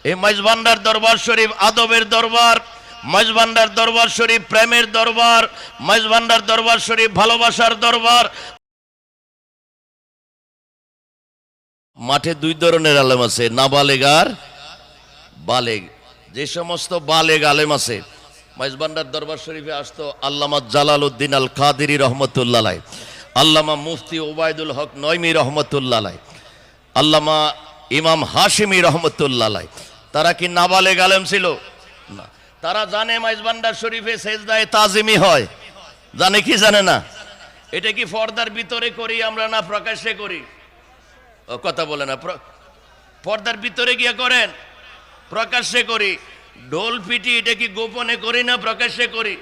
এই মাইজভান্ডার দরবার শরীফ আদবের দরবার, মাইজভান্ডার দরবার শরীফ প্রেমের দরবার, মাইজভান্ডার দরবার শরীফ ভালোবাসার দরবার। মাঠে দুই ধরনের আলেম আছে, নাবালেগ আর বালেগ। যে সমস্ত বালেগ আলেম আছে, মাইজভান্ডার দরবার শরীফে আসতো আল্লামা জালালউদ্দিন আল কাদেরী রহমতুল্লাহ আলাইহ, আল্লামা মুফতি ওবায়দুল হক নয়মি রহমতুল্লাহ আলাইহ, আল্লামা ইমাম হাশিমি রহমতুল্লাহ আলাইহ। তারা কি নাবালেগ আলেম ছিল? না। তারা জানে মাইজভান্ডার শরীফে সেজদায়ে তাজিমি হয়, জানে কি জানে না? এটা কি পর্দার ভিতরে করি আমরা না প্রকাশ্যে করি? কথা বলে না। পর্দার ভিতরে গিয়ে করেন, প্রকাশ্যে করি। ঢোল পিটি এটা কি গোপনে করি না প্রকাশ্যে করি?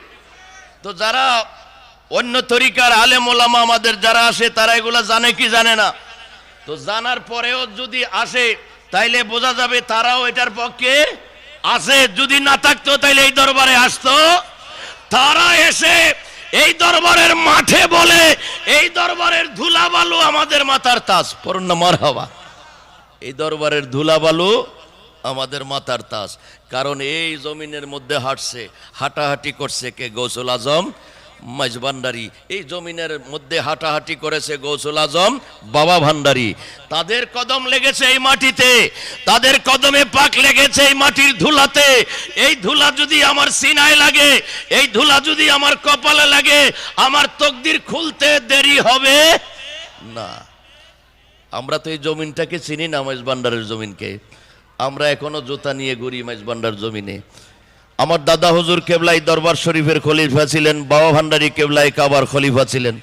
তো যারা অন্য তরিকার আলেম ওলামা আমাদের যারা আসে তারা এগুলা জানে কি জানে না? তো জানার পরেও যদি আসে তাইলে বোঝা যাবে তারাও এটার পক্ষে আছে। যদি না থাকতো তাইলে এই দরবারে আসতো। তারা এসে এই দরবারের মাঠে বলে এই দরবারের ধুলাবালু আমাদের মাথার তাজ। পড়ুন না মারহাবা। এই দরবারের ধুলাবালু আমাদের মাথার তাজ। কারণ এই জমিনের মধ্যে হাঁটছে, হাঁটাহাঁটি করছে কে? গৌসুল আজম মাইজভান্ডারী। এই জমিনের মধ্যে হাঁটাহাঁটি করেছে গৌসুল আজম বাবা ভান্ডারী। তাদের কদম লেগেছে এই মাটিতে, তাদের কদমে পাক লেগেছে এই মাটির ধুলাতে। এই ধুলা যদি আমার সিনায় লাগে, এই ধুলা যদি আমার কপালে লাগে, আমার তকদির খুলতে দেরি হবে না। আমরা তো এই জমিনটাকে চিনি না, মাইজভান্ডারের জমিনকে। আমরা এখনো জুতা নিয়ে ঘুরি মাইজভান্ডার জমিনে। আমার দাদা হুজুর কেবলাই দরবার শরীফের খলিফা ছিলেন, বাবা ভান্ডারী কেবলাই কাবার খলিফা ছিলেন।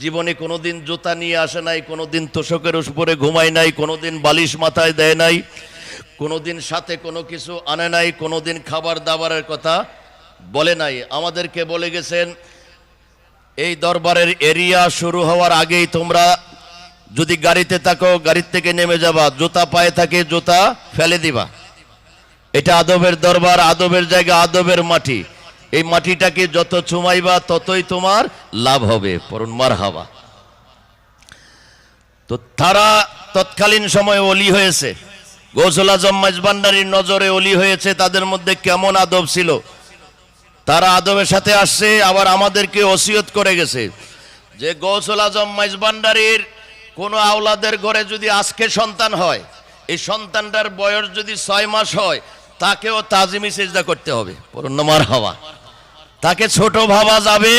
জীবনে কোনোদিন জুতা নিয়ে আসে নাই, কোনোদিন তোষকের উপরে ঘুমায় নাই, কোনোদিন বালিশ মাথায় দেয় নাই, কোনোদিন সাথে কোনো কিছু আনে নাই, কোনোদিন খাবার দাবারের কথা বলে নাই। আমাদেরকে বলে গেছেন এই দরবারের এরিয়া শুরু হওয়ার আগেই তোমরা যদি গাড়িতে থাকো গাড়ির থেকে নেমে যাবা, জুতা পায়ে থাকে জুতা ফেলে দিবা। এটা আদবের দরবার, আদবের জায়গা, আদবের মাটি। এই মাটিটাকে যত চুমাইবা ততই তোমার লাভ হবে। পড়ুন মারহাবা। তো তারা তৎকালীন সময়ে ওলি হয়েছে, গৌসুল আজম মাইজভান্ডারীর নজরে ওলি হয়েছে। তাদের মধ্যে কেমন আদব ছিল, তারা আদবের সাথে আসছে। আবার আমাদেরকে ওসিয়ত করে গেছে যে গৌসুল আজম মাইজভান্ডারীর কোনো আওলাদের ঘরে যদি আজকে সন্তান হয়, এই সন্তানটার বয়স যদি 6 মাস হয়, তাকেও তাজিমি সেজদা করতে হবে। পড়ুন না মারহাবা। তাকে ছোট ভাবা যাবে,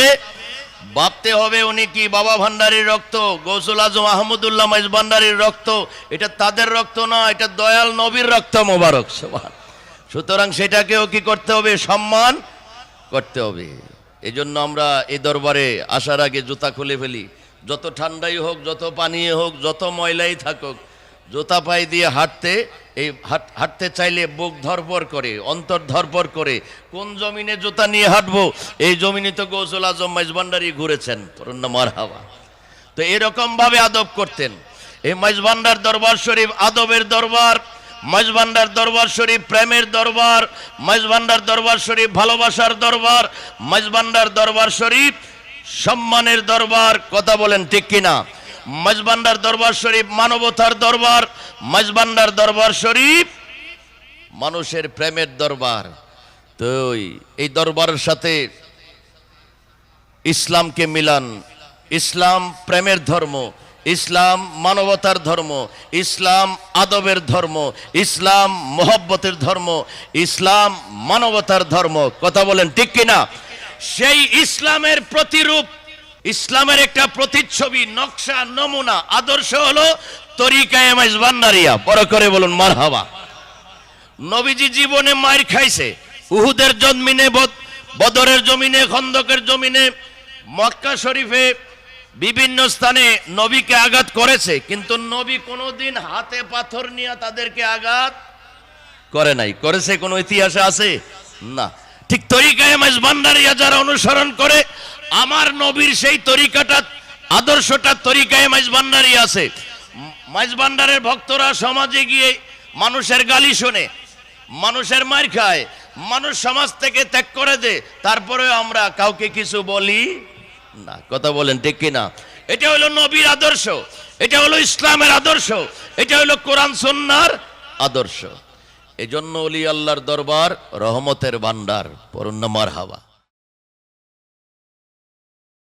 ভাবতে হবে উনি কি বাবা ভান্ডারীর রক্ত, গৌসুল আজম আহমদুল্লাহ মাইজভান্ডারীর রক্ত। এটা তাদের রক্ত না, এটা দয়াল নবীর রক্ত মোবারক। সুতরাং সেটাকেও কি করতে হবে? সম্মান করতে হবে। এই জন্য আমরা এই দরবারে আসার আগে জুতা খুলে ফেলি। যত ঠান্ডাই হোক, যত পানি হোক, যত ময়লাই থাকুক, জুতা পায়ে দিয়ে হাঁটতে চাইলে বুক ধরপর করে, অন্তর ধরপর করে। কোন জমিনে জুতা নিয়ে হাঁটবো? এই জমিনে তো গৌসুল আজম মাইজভান্ডারী ঘুরেছেন। পড়ুন না মারহাবা। তো এরকম ভাবে আদব করতেন। এই মাইজভান্ডার দরবার শরীফ আদবের দরবার, মাইজভান্ডার দরবার শরীফ প্রেমের দরবার, মাইজভান্ডার দরবার শরীফ ভালোবাসার দরবার, মাইজভান্ডার দরবার শরীফ সম্মানের দরবার। কথা বলেন ঠিক কিনা? মাইজভান্ডার দরবার শরীফ মানবতার দরবার, মাইজভান্ডার দরবার শরীফ মানুষের প্রেমের দরবার। তো এই দরবারের সাথে ইসলামকে মিলান। ইসলাম প্রেমের ধর্ম, ইসলাম মানবতার ধর্ম, ইসলাম আদবের ধর্ম, ইসলাম মোহব্বতের ধর্ম, ইসলাম মানবতার ধর্ম। কথা বলেন ঠিক কিনা? সেই ইসলামের প্রতিরূপ, ইসলামের একটা প্রতিচ্ছবি, নকশা, নমুনা, আদর্শ হলো তরিকায়ে মাইজভান্ডারিয়া। বড় করে বলুন মারহাবা। নবীজি জীবনে মার খাইছে, উহুদের জমিনে, বদরের জমিনে, খন্দকের জমিনে, মক্কা শরীফে বিভিন্ন স্থানে নবীকে আঘাত করেছে, কিন্তু নবী কোনোদিন হাতে পাথর নিয়ে তাদেরকে আঘাত করে নাই। করেছে কোনো ইতিহাসে আছে? না। ঠিক তরিকায়ে মাইজভান্ডারিয়া যারা অনুসরণ করে, আমার নবীর সেই তরিকাটা, আদর্শটা তরিকায়ে মাইজভান্ডারিয়া আছে। মাইজভান্ডারের ভক্তরা সমাজে গিয়ে মানুষের গালি শোনে, মানুষের মার খায়, মানুষ সমাজ থেকে ত্যাগ করে দেয়, তারপরে আমরা কাউকে কিছু বলি না। কথা বলেন ঠিক কিনা? এটা হলো নবীর আদর্শ, এটা হলো ইসলামের আদর্শ, এটা হলো কোরআন সুন্নাহর আদর্শ। এজন্য ওলি আল্লাহর দরবার রহমতের ভান্ডার, পড়ুন না মারহাবা।